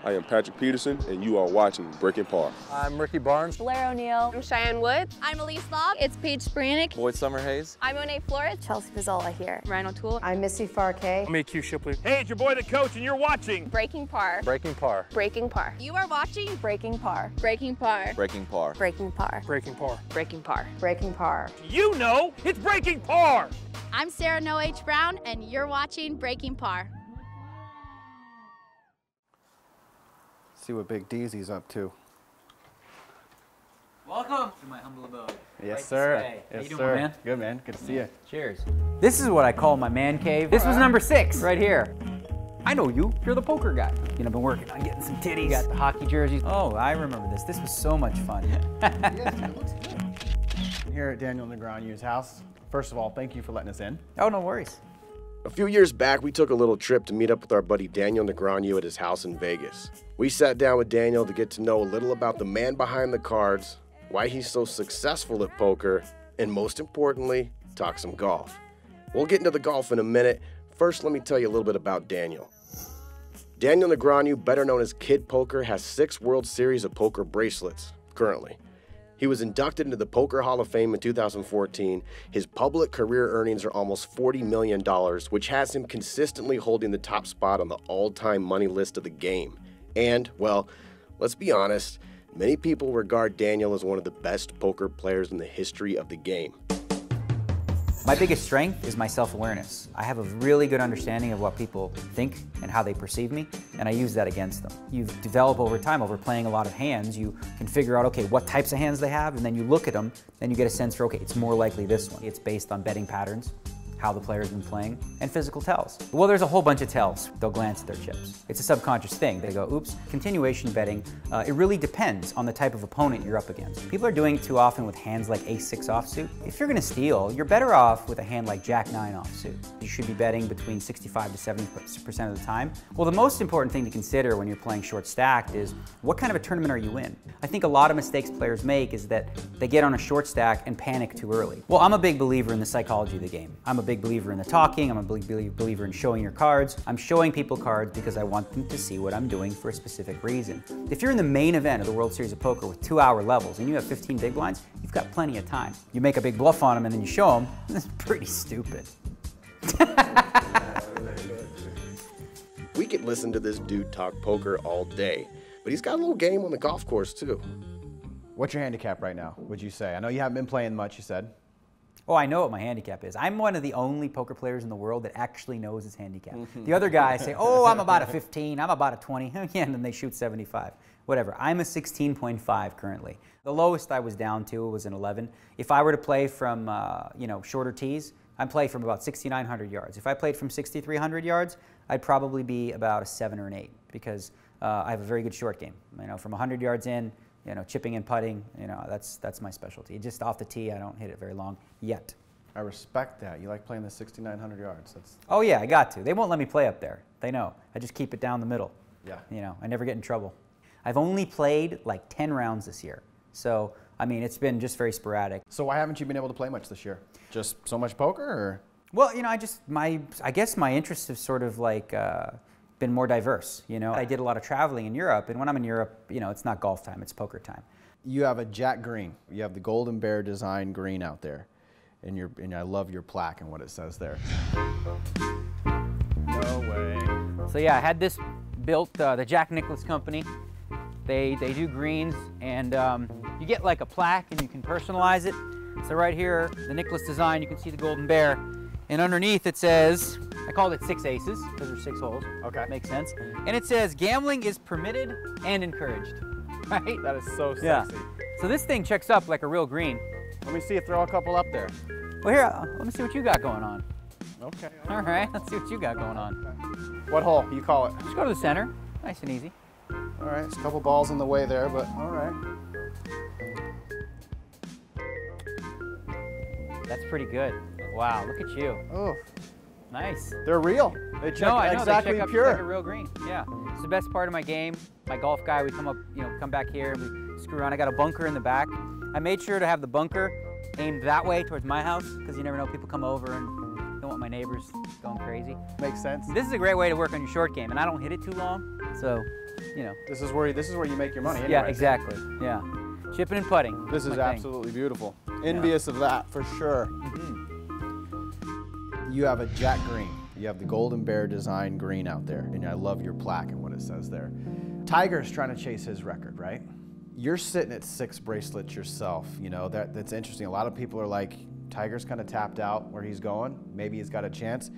I am Patrick Peterson, and you are watching Breaking Par. I'm Ricky Barnes. Blair O'Neill. I'm Cheyenne Wood. I'm Elise Lobb. It's Paige Spranick. Boyd Summerhays. I'm Monet Flores. Chelsea Pizzola here. Ryan O'Toole. I'm Missy Farkay. I'm AQ Shipley. Hey, it's your boy the coach, and you're watching Breaking Par. Breaking Par. Breaking Par. You are watching Breaking Par. Breaking Par. Breaking Par. Breaking Par. Breaking Par. Breaking Par. Breaking Par. You know it's Breaking Par. I'm Sarah Noe H. Brown, and you're watching Breaking Par. See what Big Deezy's up to. Welcome to my humble abode. Yes, right sir. This way. Yes, How you doing, sir. man? Good, man. Good to see you. Cheers. This is what I call my man cave. This was number 6 right here. I know you. You're the poker guy. You know, I've been working on getting some titties. You got the hockey jerseys. Oh, I remember this. This was so much fun. Yes, it looks good. Here at Daniel Negreanu's house. First of all, thank you for letting us in. Oh, no worries. A few years back, we took a little trip to meet up with our buddy Daniel Negreanu at his house in Vegas. We sat down with Daniel to get to know a little about the man behind the cards, why he's so successful at poker, and most importantly, talk some golf. We'll get into the golf in a minute. First, let me tell you a little bit about Daniel. Daniel Negreanu, better known as Kid Poker, has 6 World Series of Poker bracelets currently. He was inducted into the Poker Hall of Fame in 2014. His public career earnings are almost $40 million, which has him consistently holding the top spot on the all-time money list of the game. And, well, let's be honest, many people regard Daniel as one of the best poker players in the history of the game. My biggest strength is my self-awareness. I have a really good understanding of what people think and how they perceive me, and I use that against them. You develop over time, over playing a lot of hands, you can figure out, okay, what types of hands they have, and then you look at them, then you get a sense for, okay, it's more likely this one. It's based on betting patterns, how the player's been playing, and physical tells. Well, there's a whole bunch of tells. They'll glance at their chips. It's a subconscious thing. They go, oops. Continuation betting, it really depends on the type of opponent you're up against. People are doing it too often with hands like Ace-6 offsuit. If you're gonna steal, you're better off with a hand like Jack-9 offsuit. You should be betting between 65 to 70% of the time. Well, the most important thing to consider when you're playing short stacked is what kind of a tournament are you in? I think a lot of mistakes players make is that they get on a short stack and panic too early. Well, I'm a big believer in the psychology of the game. I'm a big believer in the talking. I'm a big believer in showing your cards. I'm showing people cards because I want them to see what I'm doing for a specific reason. If you're in the main event of the World Series of Poker with 2-hour levels and you have 15 big blinds, you've got plenty of time. You make a big bluff on them and then you show them, that's pretty stupid. We could listen to this dude talk poker all day, but he's got a little game on the golf course too. What's your handicap right now, would you say? I know you haven't been playing much, you said. Oh, I know what my handicap is. I'm one of the only poker players in the world that actually knows his handicap. The other guys say, oh, I'm about a 15, I'm about a 20, yeah, and then they shoot 75. Whatever, I'm a 16.5 currently. The lowest I was down to was an 11. If I were to play from, shorter tees, I'd play from about 6,900 yards. If I played from 6,300 yards, I'd probably be about a 7 or an 8 because I have a very good short game. You know, from 100 yards in, chipping and putting, that's my specialty. Just off the tee, I don't hit it very long yet. I respect that. You like playing the 6,900 yards. Oh yeah, I got to. They won't let me play up there. They know. I just keep it down the middle. Yeah. I never get in trouble. I've only played like 10 rounds this year. So, I mean, it's been just very sporadic. So why haven't you been able to play much this year? Just so much poker, or? Well, I guess my interests have sort of like been more diverse. I did a lot of traveling in Europe, and when I'm in Europe, it's not golf time, it's poker time. You have a Jack green. You have the Golden Bear design green out there, and I love your plaque and what it says there. No way. So yeah, I had this built, the Jack Nicklaus Company. They do greens, and you get like a plaque, and you can personalize it. So right here, the Nicklaus design, you can see the Golden Bear, and underneath it says, I called it 6 aces, because there's 6 holes. Okay. Makes sense. And it says, gambling is permitted and encouraged. Right? That is so sexy. Yeah. So this thing checks up like a real green. Let me see you throw a couple up there. Well, here, let me see what you got going on. Okay. All right, let's see what you got going on. What hole? You call it? Just go to the center. Nice and easy. All right, there's a couple balls in the way there, but all right. That's pretty good. Wow, look at you. Oh. Nice. They're real. They check exactly they check up pure. Like a real green. Yeah. It's the best part of my game. My golf guy, we come back here and we screw around. I got a bunker in the back. I made sure to have the bunker aimed that way towards my house because you never know, people come over and don't want my neighbors going crazy. Makes sense. This is a great way to work on your short game, and I don't hit it too long, so you know. This is where you make your money. Anyway. Yeah, exactly. Yeah. Chipping and putting. This is absolutely beautiful. Envious of that for sure. You have a Jack green. You have the Golden Bear design green out there, and I love your plaque and what it says there. Tiger's trying to chase his record, right? You're sitting at 6 bracelets yourself. You know, that's interesting. A lot of people are like, Tiger's kind of tapped out where he's going. Maybe he's got a chance.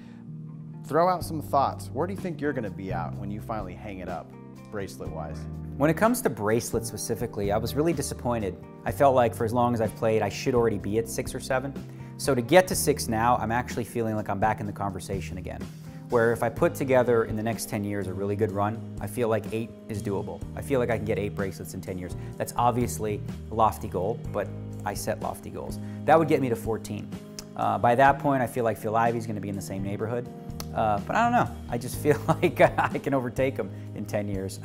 Throw out some thoughts. Where do you think you're going to be at when you finally hang it up, bracelet-wise? When it comes to bracelets specifically, I was really disappointed. I felt like for as long as I've played, I should already be at 6 or 7. So to get to 6 now, I'm actually feeling like I'm back in the conversation again. Where if I put together in the next 10 years a really good run, I feel like 8 is doable. I feel like I can get 8 bracelets in 10 years. That's obviously a lofty goal, but I set lofty goals. That would get me to 14. By that point, I feel like Phil Ivey's going to be in the same neighborhood. But I don't know. I just feel like I can overtake him in 10 years.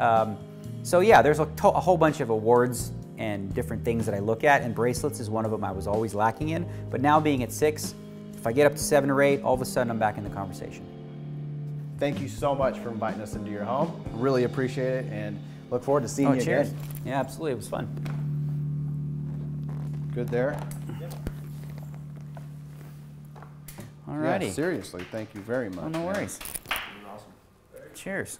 So yeah, there's a whole bunch of awards and different things that I look at, and bracelets is one of them I was always lacking in. But now being at 6, if I get up to 7 or 8, all of a sudden I'm back in the conversation. Thank you so much for inviting us into your home. Really appreciate it, and look forward to seeing you cheers. again. Yeah, absolutely. It was fun. Good there? Alrighty. Yeah, seriously, thank you very much. Oh, no worries. Cheers.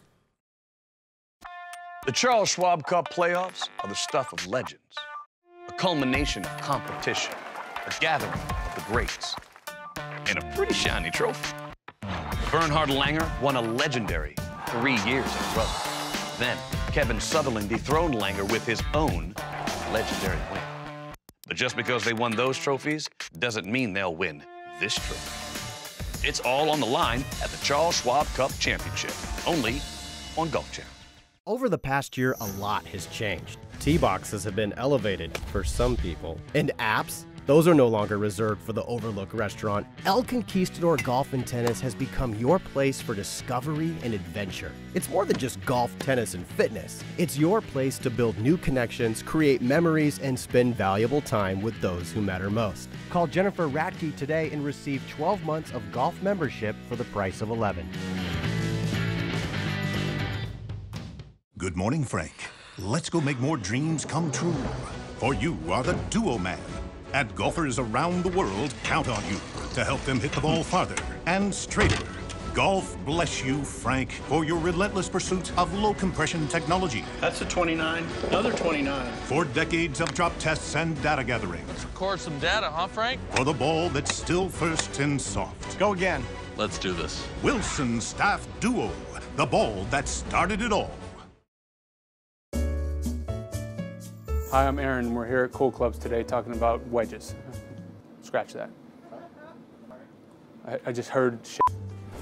The Charles Schwab Cup playoffs are the stuff of legends, a culmination of competition, a gathering of the greats, and a pretty shiny trophy. Bernhard Langer won a legendary 3 years in a row. Then, Kevin Sutherland dethroned Langer with his own legendary win. But just because they won those trophies doesn't mean they'll win this trophy. It's all on the line at the Charles Schwab Cup Championship, only on Golf Channel. Over the past year, a lot has changed. Tee boxes have been elevated for some people. And apps? Those are no longer reserved for the Overlook restaurant. El Conquistador Golf and Tennis has become your place for discovery and adventure. It's more than just golf, tennis, and fitness. It's your place to build new connections, create memories, and spend valuable time with those who matter most. Call Jennifer Ratke today and receive 12 months of golf membership for the price of 11. Good morning, Frank. Let's go make more dreams come true. For you are the Duo Man. And golfers around the world count on you to help them hit the ball farther and straighter. Golf bless you, Frank, for your relentless pursuit of low-compression technology. That's a 29, another 29. For decades of drop tests and data gathering. Let's record some data, huh, Frank? For the ball that's still first and soft. Go again. Let's do this. Wilson Staff Duo, the ball that started it all. Hi, I'm Aaron, and we're here at Cool Clubs today talking about wedges. Scratch that. I just heard shit.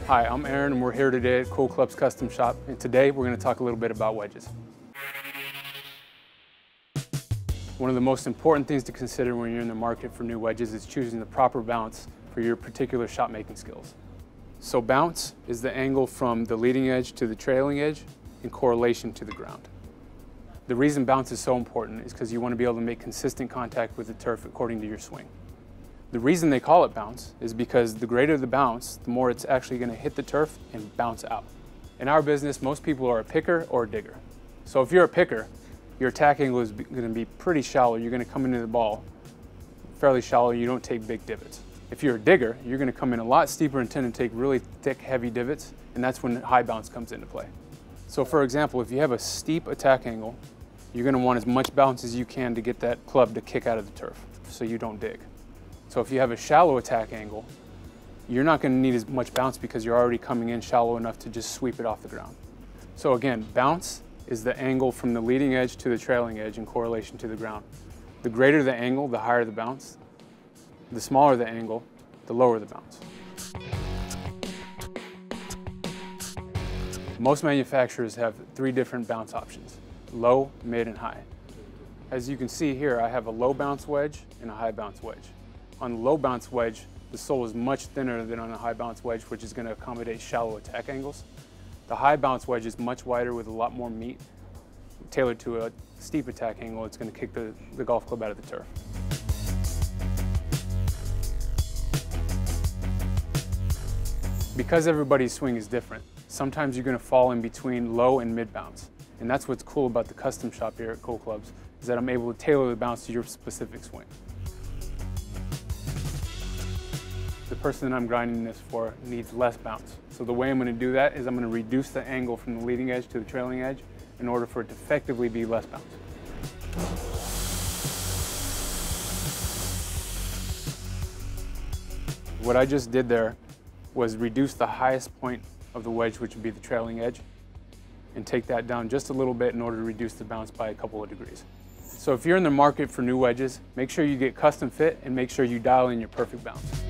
Hi, I'm Aaron, and we're here today at Cool Clubs Custom Shop, and today we're going to talk a little bit about wedges. One of the most important things to consider when you're in the market for new wedges is choosing the proper bounce for your particular shot making skills. So bounce is the angle from the leading edge to the trailing edge in correlation to the ground. The reason bounce is so important is because you want to be able to make consistent contact with the turf according to your swing. The reason they call it bounce is because the greater the bounce, the more it's actually going to hit the turf and bounce out. In our business, most people are a picker or a digger. So if you're a picker, your attack angle is going to be pretty shallow. You're going to come into the ball fairly shallow. You don't take big divots. If you're a digger, you're going to come in a lot steeper and tend to take really thick, heavy divots, and that's when high bounce comes into play. So for example, if you have a steep attack angle, you're going to want as much bounce as you can to get that club to kick out of the turf so you don't dig. So if you have a shallow attack angle, you're not going to need as much bounce because you're already coming in shallow enough to just sweep it off the ground. So again, bounce is the angle from the leading edge to the trailing edge in correlation to the ground. The greater the angle, the higher the bounce. The smaller the angle, the lower the bounce. Most manufacturers have 3 different bounce options: low, mid, and high. As you can see here, I have a low bounce wedge and a high bounce wedge. On the low bounce wedge, the sole is much thinner than on a high bounce wedge, which is going to accommodate shallow attack angles. The high bounce wedge is much wider with a lot more meat. Tailored to a steep attack angle, it's going to kick the golf club out of the turf. Because everybody's swing is different, sometimes you're going to fall in between low and mid bounce. And that's what's cool about the custom shop here at Cool Clubs, is that I'm able to tailor the bounce to your specific swing. The person that I'm grinding this for needs less bounce. So the way I'm going to do that is I'm going to reduce the angle from the leading edge to the trailing edge in order for it to effectively be less bounce. What I just did there was reduce the highest point of the wedge, which would be the trailing edge, and take that down just a little bit in order to reduce the bounce by a couple of degrees. So if you're in the market for new wedges, make sure you get custom fit and make sure you dial in your perfect bounce.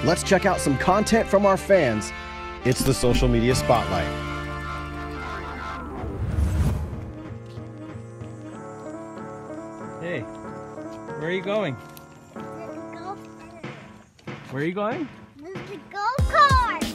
Let's check out some content from our fans. It's the Social Media Spotlight. Hey, where are you going? Where are you going? The go-kart!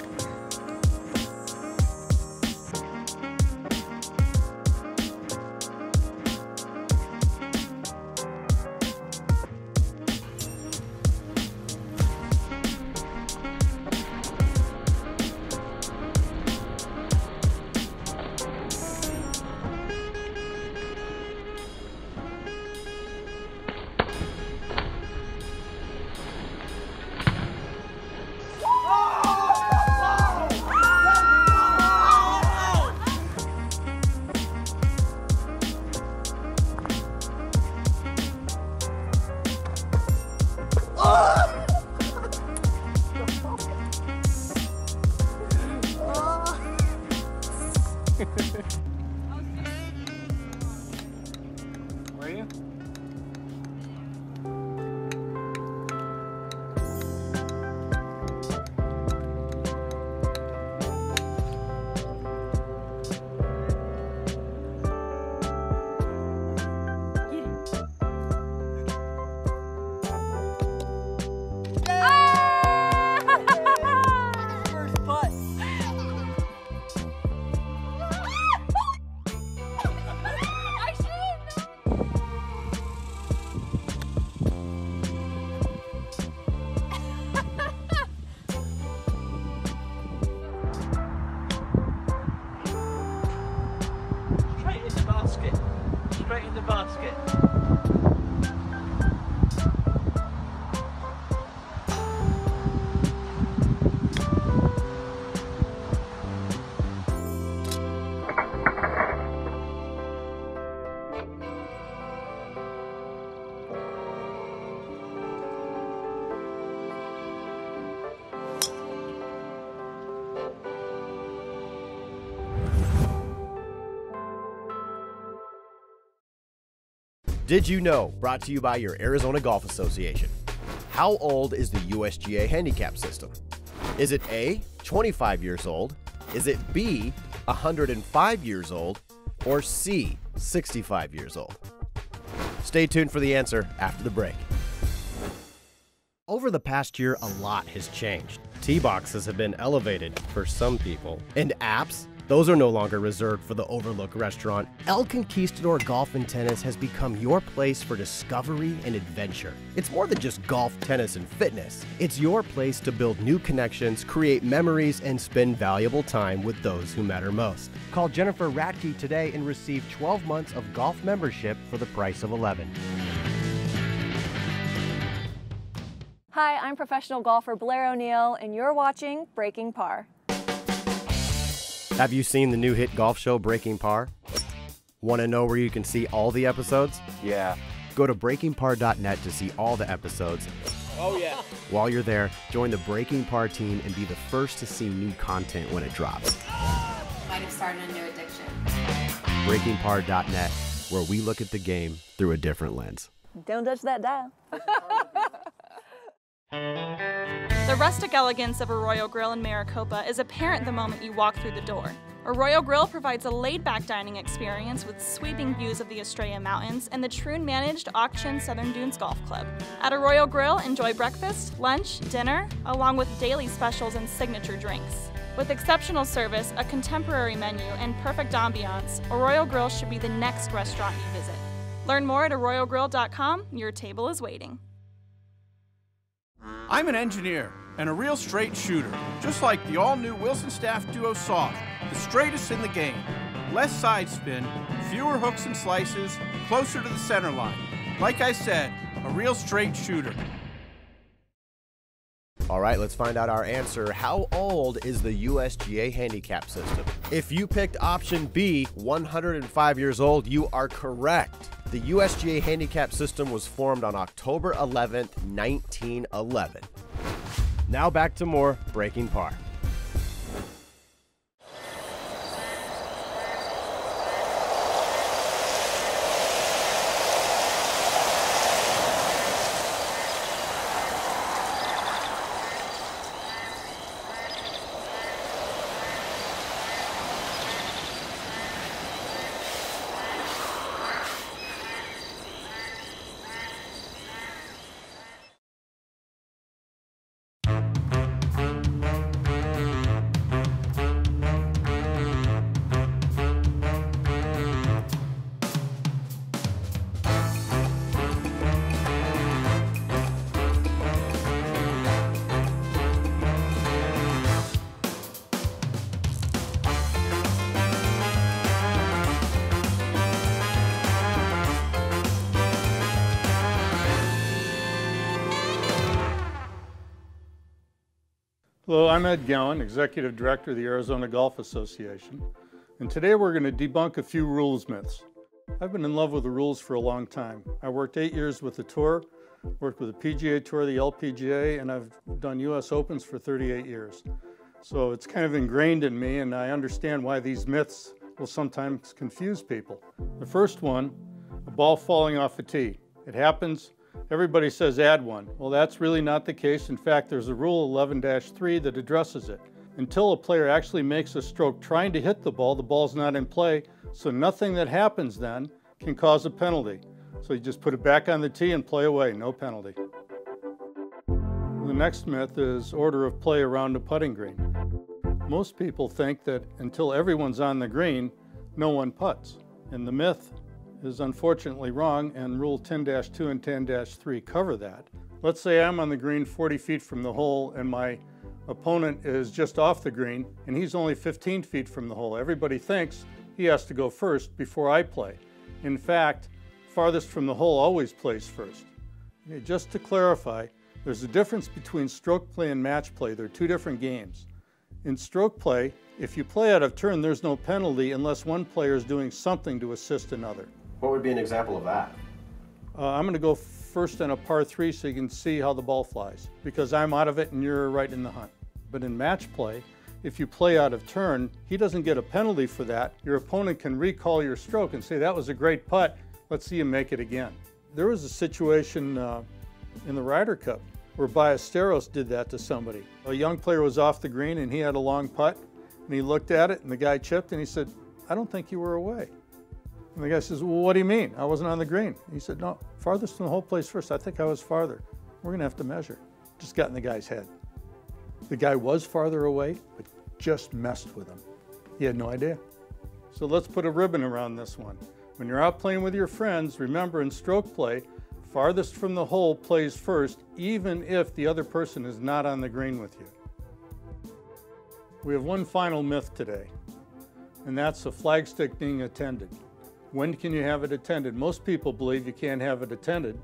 Where are you? Straight in the basket. Did you know? Brought to you by your Arizona Golf Association. How old is the USGA handicap system? Is it A, 25 years old? Is it B, 105 years old? Or C, 65 years old? Stay tuned for the answer after the break. Over the past year, a lot has changed. Tee boxes have been elevated for some people, and apps, those are no longer reserved for the Overlook restaurant. El Conquistador Golf and Tennis has become your place for discovery and adventure. It's more than just golf, tennis, and fitness. It's your place to build new connections, create memories, and spend valuable time with those who matter most. Call Jennifer Radke today and receive 12 months of golf membership for the price of 11. Hi, I'm professional golfer Blair O'Neill, and you're watching Breaking Par. Have you seen the new hit golf show Breaking Par? Want to know where you can see all the episodes? Yeah. Go to breakingpar.net to see all the episodes. Oh yeah. While you're there, join the Breaking Par team and be the first to see new content when it drops. Might have started a new addiction. breakingpar.net, where we look at the game through a different lens. Don't touch that dial. The rustic elegance of Arroyo Grill in Maricopa is apparent the moment you walk through the door. Arroyo Grill provides a laid-back dining experience with sweeping views of the Estrella Mountains and the Troon-managed Auction Southern Dunes Golf Club. At Arroyo Grill, enjoy breakfast, lunch, dinner, along with daily specials and signature drinks. With exceptional service, a contemporary menu, and perfect ambiance, Arroyo Grill should be the next restaurant you visit. Learn more at arroyogrill.com. Your table is waiting. I'm an engineer and a real straight shooter, just like the all-new Wilson Staff Duo Soft, the straightest in the game. Less side spin, fewer hooks and slices, closer to the center line. Like I said, a real straight shooter. All right, let's find out our answer. How old is the USGA handicap system? If you picked option B, 105 years old, you are correct. The USGA handicap system was formed on October 11th, 1911. Now back to more Breaking Par. Hello, I'm Ed Gowan, Executive Director of the Arizona Golf Association, and today we're going to debunk a few rules myths. I've been in love with the rules for a long time. I worked 8 years with the Tour, worked with the PGA Tour, the LPGA, and I've done US Opens for 38 years. So it's kind of ingrained in me, and I understand why these myths will sometimes confuse people. The first one, a ball falling off a tee. It happens. Everybody says add one. Well, that's really not the case. In fact, there's a rule 11-3 that addresses it. Until a player actually makes a stroke trying to hit the ball's not in play, so nothing that happens then can cause a penalty. So you just put it back on the tee and play away, no penalty. The next myth is order of play around the putting green. Most people think that until everyone's on the green, no one putts. And the myth is unfortunately wrong, and Rule 10-2 and 10-3 cover that. Let's say I'm on the green 40 feet from the hole and my opponent is just off the green and he's only 15 feet from the hole. Everybody thinks he has to go first before I play. In fact, farthest from the hole always plays first. Okay, just to clarify, there's a difference between stroke play and match play. They're two different games. In stroke play, if you play out of turn, there's no penalty unless one player is doing something to assist another. What would be an example of that? I'm going to go first on a par 3 so you can see how the ball flies, because I'm out of it and you're right in the hunt. But in match play, if you play out of turn, he doesn't get a penalty for that. Your opponent can recall your stroke and say, that was a great putt, let's see you make it again. There was a situation in the Ryder Cup where Ballesteros did that to somebody. A young player was off the green and he had a long putt, and he looked at it and the guy chipped and he said, I don't think you were away. And the guy says, well, what do you mean? I wasn't on the green. He said, no, farthest from the hole plays first. I think I was farther. We're going to have to measure. Just got in the guy's head. The guy was farther away, but just messed with him. He had no idea. So let's put a ribbon around this one. When you're out playing with your friends, remember in stroke play, farthest from the hole plays first, even if the other person is not on the green with you. We have one final myth today, and that's the flag stick being attended. When can you have it attended? Most people believe you can't have it attended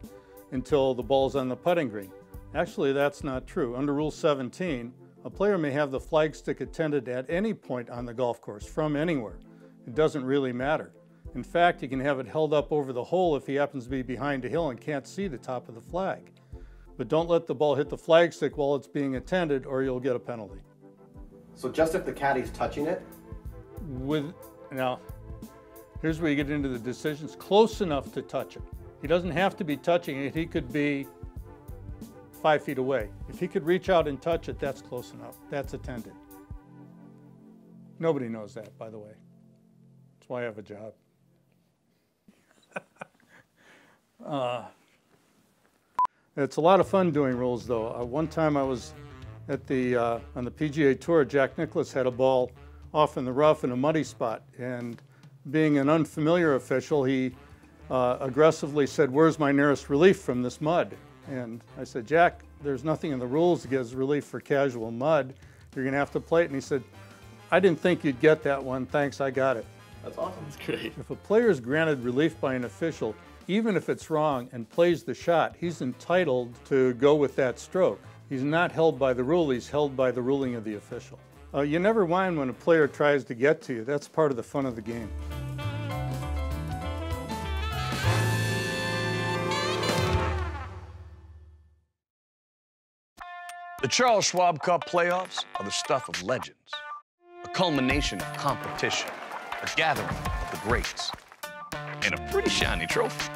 until the ball's on the putting green. Actually, that's not true. Under Rule 17, a player may have the flag stick attended at any point on the golf course, from anywhere. It doesn't really matter. In fact, he can have it held up over the hole if he happens to be behind a hill and can't see the top of the flag. But don't let the ball hit the flag stick while it's being attended or you'll get a penalty. So just if the caddy's touching it? Now, here's where you get into the decisions. Close enough to touch it. He doesn't have to be touching it. He could be 5 feet away. If he could reach out and touch it, that's close enough. That's attended. Nobody knows that, by the way. That's why I have a job. It's a lot of fun doing rules, though. One time I was at on the PGA Tour. Jack Nicklaus had a ball off in the rough in a muddy spot, and being an unfamiliar official, he aggressively said, where's my nearest relief from this mud? And I said, Jack, there's nothing in the rules that gives relief for casual mud. You're gonna have to play it. And he said, I didn't think you'd get that one. Thanks, I got it. That's awesome. That's great. If a player is granted relief by an official, even if it's wrong, and plays the shot, he's entitled to go with that stroke. He's not held by the rule, he's held by the ruling of the official. You never whine when a player tries to get to you. That's part of the fun of the game. The Charles Schwab Cup playoffs are the stuff of legends, a culmination of competition, a gathering of the greats, and a pretty shiny trophy.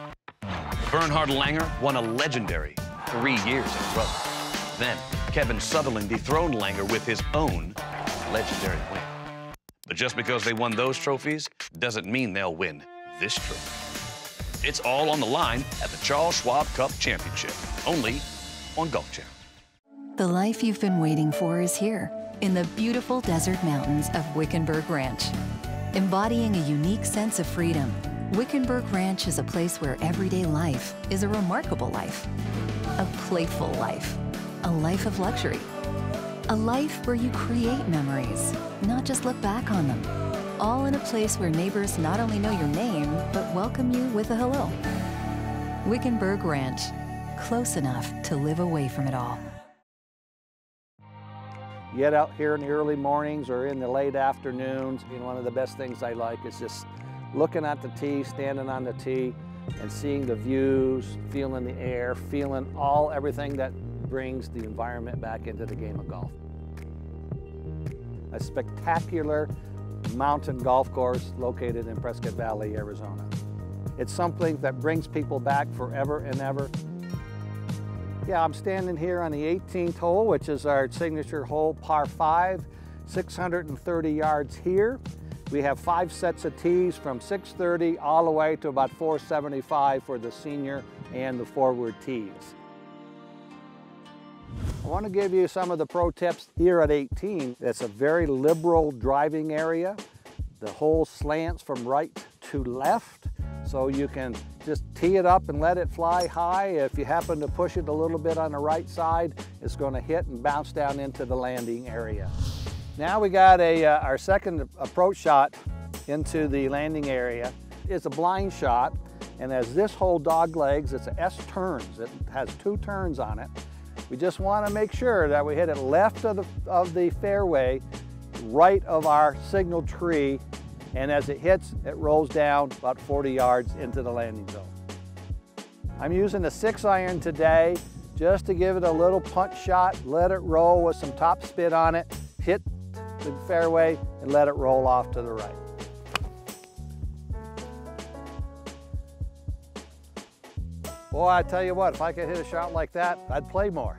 Bernhard Langer won a legendary 3 years in a row. Then, Kevin Sutherland dethroned Langer with his own legendary win. But just because they won those trophies doesn't mean they'll win this trophy. It's all on the line at the Charles Schwab Cup Championship, only on Golf Channel. The life you've been waiting for is here, in the beautiful desert mountains of Wickenburg Ranch. Embodying a unique sense of freedom, Wickenburg Ranch is a place where everyday life is a remarkable life. A playful life. A life of luxury. A life where you create memories, not just look back on them. All in a place where neighbors not only know your name, but welcome you with a hello. Wickenburg Ranch, close enough to live away from it all. Get out here in the early mornings or in the late afternoons. One of the best things I like is just looking at the tee, standing on the tee, and seeing the views, feeling the air, feeling everything that brings the environment back into the game of golf. A spectacular mountain golf course located in Prescott Valley, Arizona. It's something that brings people back forever and ever. Yeah, I'm standing here on the 18th hole, which is our signature hole, par 5, 630 yards here. We have 5 sets of tees from 630 all the way to about 475 for the senior and the forward tees. I want to give you some of the pro tips here at 18. It's a very liberal driving area. The hole slants from right to left, so you can just tee it up and let it fly high. If you happen to push it a little bit on the right side, it's going to hit and bounce down into the landing area. Now we got our second approach shot into the landing area. It's a blind shot, and as this hole dog legs, it's a S turns. It has 2 turns on it. We just want to make sure that we hit it left of the fairway, right of our signal tree, and as it hits, it rolls down about 40 yards into the landing zone. I'm using a 6-iron today just to give it a little punch shot, let it roll with some top spin on it, hit the fairway, and let it roll off to the right. Boy, I tell you what, if I could hit a shot like that, I'd play more.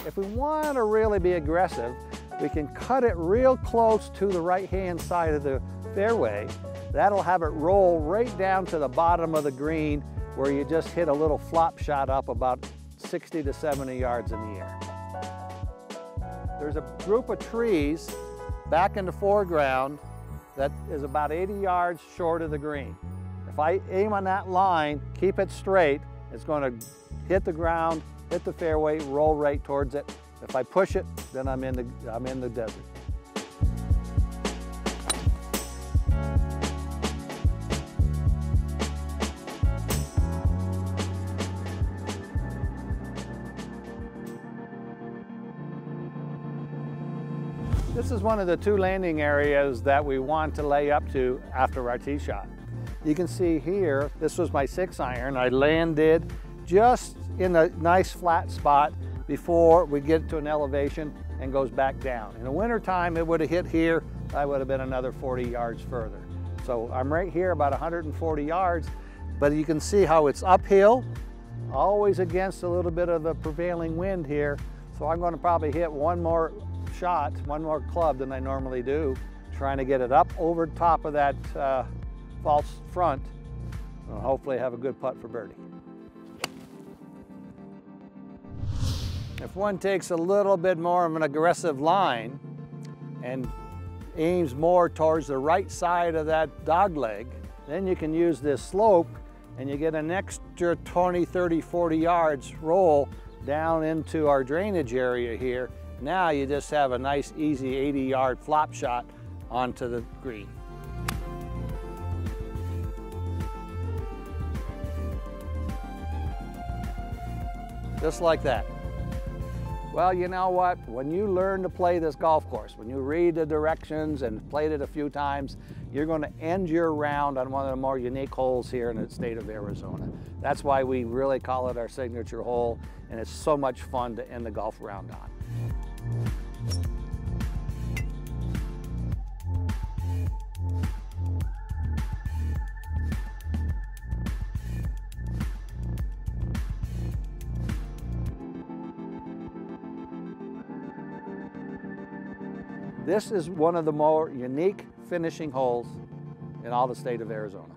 If we want to really be aggressive, we can cut it real close to the right-hand side of the fairway. That'll have it roll right down to the bottom of the green where you just hit a little flop shot up about 60 to 70 yards in the air. There's a group of trees back in the foreground that is about 80 yards short of the green. If I aim on that line, keep it straight, it's going to hit the ground, hit the fairway, roll right towards it. If I push it, then I'm in the desert. This is one of the 2 landing areas that we want to lay up to after our tee shot. You can see here, this was my 6-iron. I landed just in a nice flat spot before we get to an elevation and goes back down. In the wintertime, it would have hit here. I would have been another 40 yards further. So I'm right here about 140 yards, but you can see how it's uphill, always against a little bit of the prevailing wind here. So I'm going to probably hit one more shot, one more club than I normally do, trying to get it up over top of that false front, and hopefully have a good putt for birdie. If one takes a little bit more of an aggressive line and aims more towards the right side of that dog leg, then you can use this slope and you get an extra 20, 30, 40 yards roll down into our drainage area here. Now you just have a nice, easy 80-yard flop shot onto the green. Just like that. Well, you know what? When you learn to play this golf course, when you read the directions and played it a few times, you're going to end your round on one of the more unique holes here in the state of Arizona. That's why we really call it our signature hole, and it's so much fun to end the golf round on. This is one of the more unique finishing holes in all the state of Arizona.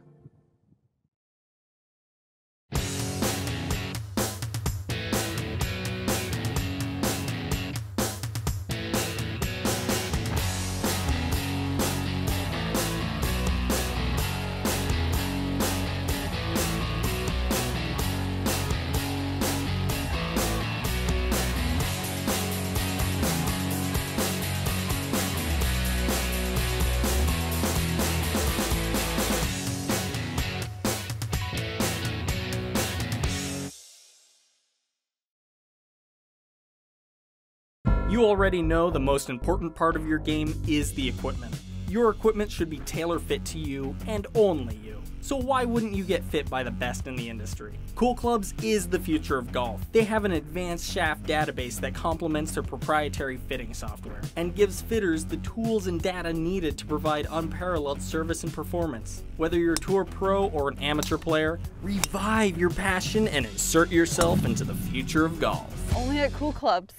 You already know the most important part of your game is the equipment. Your equipment should be tailor-fit to you and only you. So why wouldn't you get fit by the best in the industry? Cool Clubs is the future of golf. They have an advanced shaft database that complements their proprietary fitting software and gives fitters the tools and data needed to provide unparalleled service and performance. Whether you're a tour pro or an amateur player, revive your passion and insert yourself into the future of golf. Only at Cool Clubs.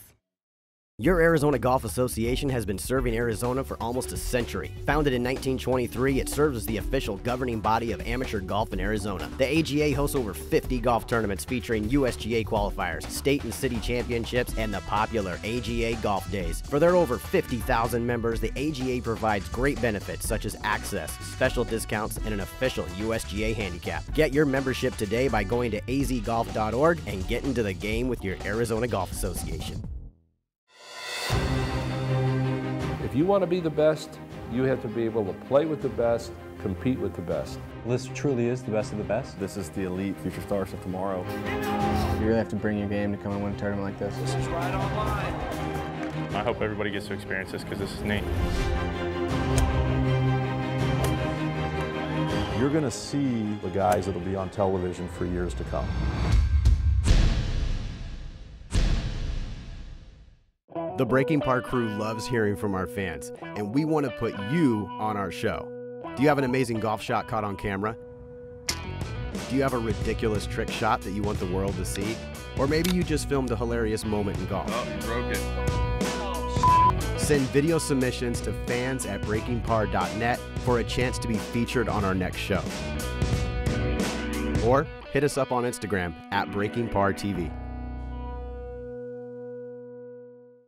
Your Arizona Golf Association has been serving Arizona for almost a century. Founded in 1923, it serves as the official governing body of amateur golf in Arizona. The AGA hosts over 50 golf tournaments featuring USGA qualifiers, state and city championships, and the popular AGA Golf Days. For their over 50,000 members, the AGA provides great benefits such as access, special discounts, and an official USGA handicap. Get your membership today by going to azgolf.org and get into the game with your Arizona Golf Association. If you want to be the best, you have to be able to play with the best, compete with the best. This truly is the best of the best. This is the elite future stars of tomorrow. You really have to bring your game to come and win a tournament like this. This is right on line. I hope everybody gets to experience this because this is neat. You're going to see the guys that will be on television for years to come. The Breaking Par crew loves hearing from our fans, and we want to put you on our show. Do you have an amazing golf shot caught on camera? Do you have a ridiculous trick shot that you want the world to see? Or maybe you just filmed a hilarious moment in golf. Oh, you broke it. Send video submissions to fans@breakingpar.net for a chance to be featured on our next show. Or hit us up on Instagram @BreakingParTV.